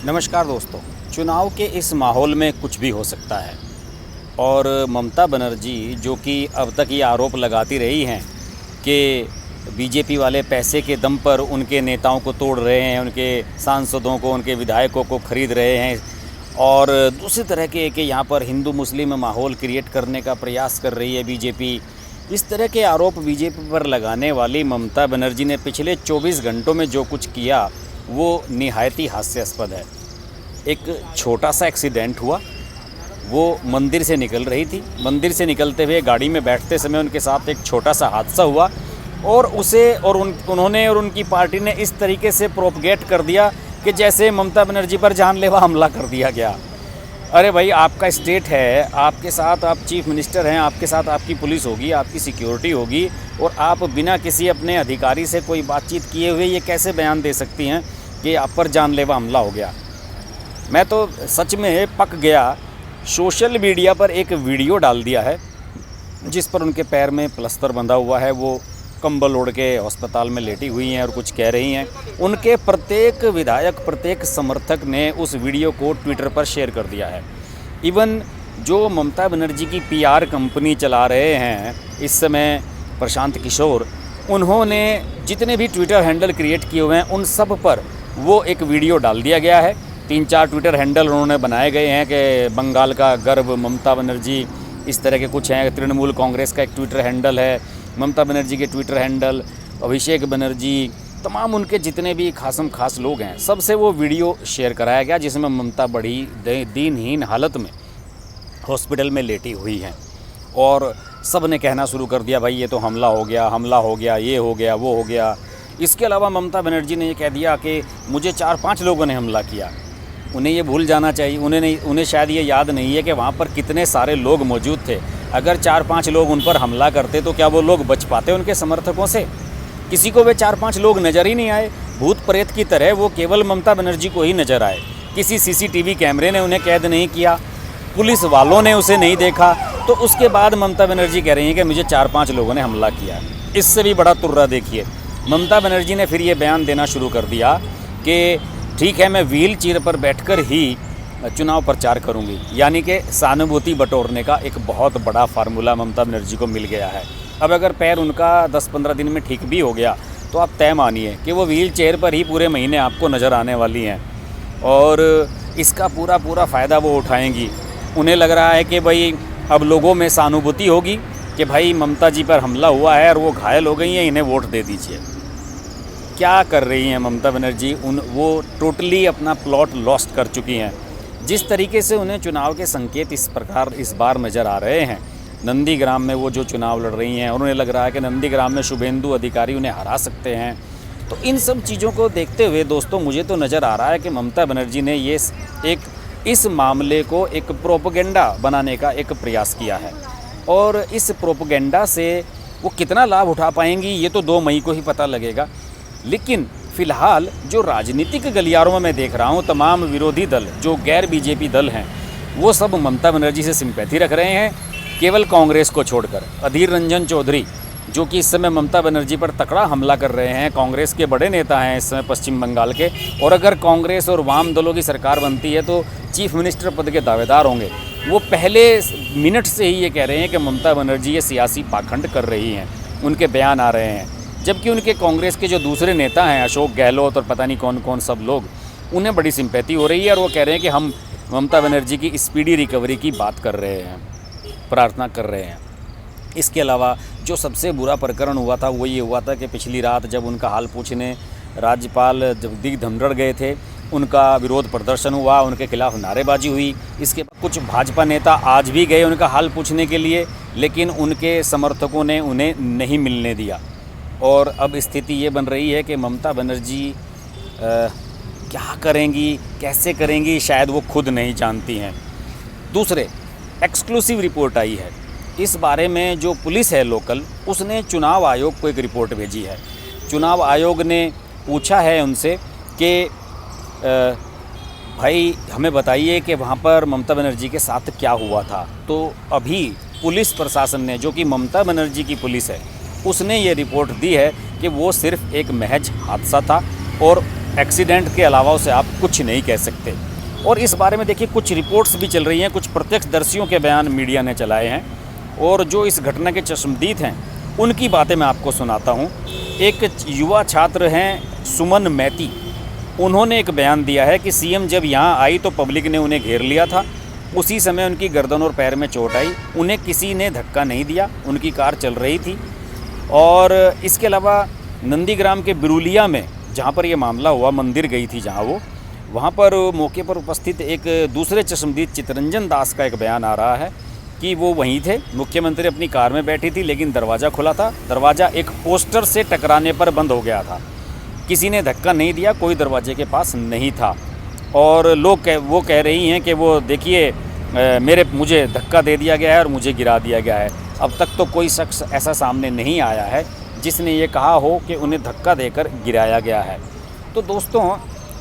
नमस्कार दोस्तों। चुनाव के इस माहौल में कुछ भी हो सकता है और ममता बनर्जी जो कि अब तक ये आरोप लगाती रही हैं कि बीजेपी वाले पैसे के दम पर उनके नेताओं को तोड़ रहे हैं, उनके सांसदों को, उनके विधायकों को खरीद रहे हैं और दूसरी तरह के कि यहाँ पर हिंदू मुस्लिम माहौल क्रिएट करने का प्रयास कर रही है बीजेपी। इस तरह के आरोप बीजेपी पर लगाने वाली ममता बनर्जी ने पिछले 24 घंटों में जो कुछ किया वो निहायत ही हास्यास्पद है। एक छोटा सा एक्सीडेंट हुआ, वो मंदिर से निकल रही थी, मंदिर से निकलते हुए गाड़ी में बैठते समय उनके साथ एक छोटा सा हादसा हुआ और उन्होंने और उनकी पार्टी ने इस तरीके से प्रोपगेट कर दिया कि जैसे ममता बनर्जी पर जानलेवा हमला कर दिया गया। अरे भाई, आपका स्टेट है, आपके साथ आप चीफ मिनिस्टर हैं, आपके साथ आपकी पुलिस होगी, आपकी सिक्योरिटी होगी और आप बिना किसी अपने अधिकारी से कोई बातचीत किए हुए ये कैसे बयान दे सकती हैं कि आप पर जानलेवा हमला हो गया। मैं तो सच में पक गया। सोशल मीडिया पर एक वीडियो डाल दिया है जिस पर उनके पैर में प्लास्टर बंधा हुआ है, वो कंबल ओढ़ के अस्पताल में लेटी हुई हैं और कुछ कह रही हैं। उनके प्रत्येक विधायक, प्रत्येक समर्थक ने उस वीडियो को ट्विटर पर शेयर कर दिया है। इवन जो ममता बनर्जी की पीआर कंपनी चला रहे हैं इस समय, प्रशांत किशोर, उन्होंने जितने भी ट्विटर हैंडल क्रिएट किए हुए हैं उन सब पर वो एक वीडियो डाल दिया गया है। 3-4 ट्विटर हैंडल उन्होंने बनाए गए हैं कि बंगाल का गर्व ममता बनर्जी, इस तरह के कुछ हैं। तृणमूल कांग्रेस का एक ट्विटर हैंडल है, ममता बनर्जी के ट्विटर हैंडल, अभिषेक बनर्जी, तमाम उनके जितने भी खास लोग हैं सबसे वो वीडियो शेयर कराया गया जिसमें ममता बड़ी दीनहीन हालत में हॉस्पिटल में लेटी हुई हैं और सब ने कहना शुरू कर दिया, भाई ये तो हमला हो गया, ये हो गया, वो हो गया। इसके अलावा ममता बनर्जी ने ये कह दिया कि मुझे 4-5 लोगों ने हमला किया। उन्हें ये भूल जाना चाहिए, उन्हें शायद ये याद नहीं है कि वहाँ पर कितने सारे लोग मौजूद थे। अगर 4-5 लोग उन पर हमला करते तो क्या वो लोग बच पाते उनके समर्थकों से? किसी को वे 4-5 लोग नज़र ही नहीं आए। भूत प्रेत की तरह वो केवल ममता बनर्जी को ही नज़र आए। किसी सीसीटीवी कैमरे ने उन्हें कैद नहीं किया, पुलिस वालों ने उसे नहीं देखा। तो उसके बाद ममता बनर्जी कह रही हैं कि मुझे 4-5 लोगों ने हमला किया। इससे भी बड़ा तुर्रा देखिए, ममता बनर्जी ने फिर ये बयान देना शुरू कर दिया कि ठीक है, मैं व्हील चेयर पर बैठकर ही चुनाव प्रचार करूंगी। यानी कि सहानुभूति बटोरने का एक बहुत बड़ा फार्मूला ममता बनर्जी को मिल गया है। अब अगर पैर उनका 10-15 दिन में ठीक भी हो गया तो आप तय मानिए कि वो व्हील चेयर पर ही पूरे महीने आपको नज़र आने वाली हैं और इसका पूरा फ़ायदा वो उठाएंगी। उन्हें लग रहा है कि भाई अब लोगों में सहानुभूति होगी कि भाई ममता जी पर हमला हुआ है और वो घायल हो गई हैं, इन्हें वोट दे दीजिए। क्या कर रही हैं ममता बनर्जी? वो टोटली अपना प्लॉट लॉस्ट कर चुकी हैं। जिस तरीके से उन्हें चुनाव के संकेत इस प्रकार इस बार नज़र आ रहे हैं, नंदीग्राम में वो जो चुनाव लड़ रही हैं और उन्हें लग रहा है कि नंदीग्राम में शुभेंदु अधिकारी उन्हें हरा सकते हैं। तो इन सब चीज़ों को देखते हुए दोस्तों मुझे तो नज़र आ रहा है कि ममता बनर्जी ने ये इस मामले को एक प्रोपेगेंडा बनाने का एक प्रयास किया है और इस प्रोपेगेंडा से वो कितना लाभ उठा पाएंगी ये तो 2 मई को ही पता लगेगा। लेकिन फ़िलहाल जो राजनीतिक गलियारों में मैं देख रहा हूँ, तमाम विरोधी दल जो गैर बीजेपी दल हैं वो सब ममता बनर्जी से सिंपैथी रख रहे हैं, केवल कांग्रेस को छोड़कर। अधीर रंजन चौधरी जो कि इस समय ममता बनर्जी पर तकड़ा हमला कर रहे हैं, कांग्रेस के बड़े नेता हैं इस समय पश्चिम बंगाल के, और अगर कांग्रेस और वाम दलों की सरकार बनती है तो चीफ मिनिस्टर पद के दावेदार होंगे। वो पहले मिनट से ही ये कह रहे हैं कि ममता बनर्जी ये सियासी पाखंड कर रही हैं, उनके बयान आ रहे हैं। जबकि उनके कांग्रेस के जो दूसरे नेता हैं, अशोक गहलोत और पता नहीं कौन कौन सब लोग, उन्हें बड़ी सिंपैथी हो रही है और वो कह रहे हैं कि हम ममता बनर्जी की स्पीडी रिकवरी की बात कर रहे हैं, प्रार्थना कर रहे हैं। इसके अलावा जो सबसे बुरा प्रकरण हुआ था वो ये हुआ था कि पिछली रात जब उनका हाल पूछने राज्यपाल जगदीप धनखड़ गए थे, उनका विरोध प्रदर्शन हुआ, उनके खिलाफ नारेबाजी हुई। इसके बाद कुछ भाजपा नेता आज भी गए उनका हाल पूछने के लिए, लेकिन उनके समर्थकों ने उन्हें नहीं मिलने दिया और अब स्थिति ये बन रही है कि ममता बनर्जी क्या करेंगी, कैसे करेंगी, शायद वो खुद नहीं जानती हैं। दूसरे एक्सक्लूसिव रिपोर्ट आई है इस बारे में, जो पुलिस है लोकल, उसने चुनाव आयोग को एक रिपोर्ट भेजी है। चुनाव आयोग ने पूछा है उनसे कि भाई हमें बताइए कि वहाँ पर ममता बनर्जी के साथ क्या हुआ था। तो अभी पुलिस प्रशासन ने, जो कि ममता बनर्जी की पुलिस है, उसने ये रिपोर्ट दी है कि वो सिर्फ एक महज हादसा था और एक्सीडेंट के अलावा उसे आप कुछ नहीं कह सकते। और इस बारे में देखिए कुछ रिपोर्ट्स भी चल रही हैं, कुछ प्रत्यक्षदर्शियों के बयान मीडिया ने चलाए हैं और जो इस घटना के चश्मदीद हैं उनकी बातें मैं आपको सुनाता हूं। एक युवा छात्र हैं सुमन मैती, उन्होंने एक बयान दिया है कि सीएम जब यहां आई तो पब्लिक ने उन्हें घेर लिया था, उसी समय उनकी गर्दन और पैर में चोट आई, उन्हें किसी ने धक्का नहीं दिया, उनकी कार चल रही थी। और इसके अलावा नंदीग्राम के बिरुलिया में जहाँ पर ये मामला हुआ, मंदिर गई थी जहाँ वो, वहाँ पर मौके पर उपस्थित एक दूसरे चश्मदीद चितरंजन दास का एक बयान आ रहा है कि वो वहीं थे, मुख्यमंत्री अपनी कार में बैठी थी लेकिन दरवाज़ा खुला था, दरवाज़ा एक पोस्टर से टकराने पर बंद हो गया था, किसी ने धक्का नहीं दिया, कोई दरवाजे के पास नहीं था। और वो कह रही हैं कि वो देखिए मुझे धक्का दे दिया गया है और मुझे गिरा दिया गया है। अब तक तो कोई शख्स ऐसा सामने नहीं आया है जिसने ये कहा हो कि उन्हें धक्का देकर गिराया गया है। तो दोस्तों,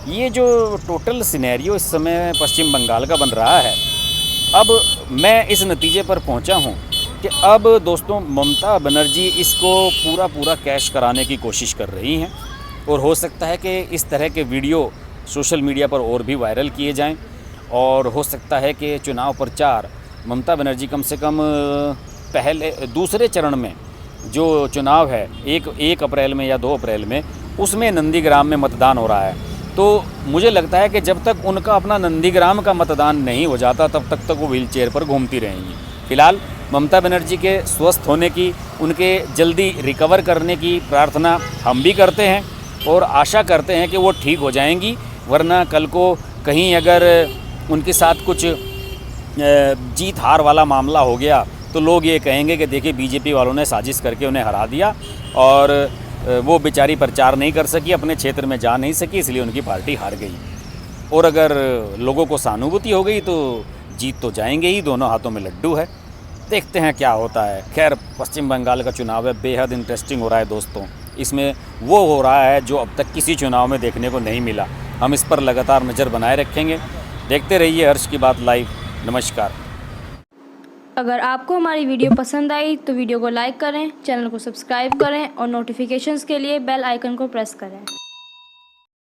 ये जो टोटल सिनेरियो इस समय पश्चिम बंगाल का बन रहा है, अब मैं इस नतीजे पर पहुंचा हूं कि अब दोस्तों ममता बनर्जी इसको पूरा कैश कराने की कोशिश कर रही हैं और हो सकता है कि इस तरह के वीडियो सोशल मीडिया पर और भी वायरल किए जाएं और हो सकता है कि चुनाव प्रचार ममता बनर्जी कम से कम दूसरे चरण में जो चुनाव है 1 अप्रैल में या 2 अप्रैल में, उसमें नंदीग्राम में मतदान हो रहा है। तो मुझे लगता है कि जब तक उनका अपना नंदीग्राम का मतदान नहीं हो जाता तब तक वो व्हीलचेयर पर घूमती रहेंगी। फिलहाल ममता बनर्जी के स्वस्थ होने की, उनके जल्दी रिकवर करने की प्रार्थना हम भी करते हैं और आशा करते हैं कि वो ठीक हो जाएंगी, वरना कल को कहीं अगर उनके साथ कुछ जीत हार वाला मामला हो गया तो लोग ये कहेंगे कि देखिए बीजेपी वालों ने साजिश करके उन्हें हरा दिया और वो बेचारी प्रचार नहीं कर सकी, अपने क्षेत्र में जा नहीं सकी, इसलिए उनकी पार्टी हार गई। और अगर लोगों को सहानुभूति हो गई तो जीत तो जाएंगे ही, दोनों हाथों में लड्डू है। देखते हैं क्या होता है। खैर, पश्चिम बंगाल का चुनाव है, बेहद इंटरेस्टिंग हो रहा है दोस्तों। इसमें वो हो रहा है जो अब तक किसी चुनाव में देखने को नहीं मिला। हम इस पर लगातार नज़र बनाए रखेंगे। देखते रहिए हर्ष की बात लाइव। नमस्कार। अगर आपको हमारी वीडियो पसंद आई तो वीडियो को लाइक करें, चैनल को सब्सक्राइब करें और नोटिफिकेशंस के लिए बेल आइकन को प्रेस करें।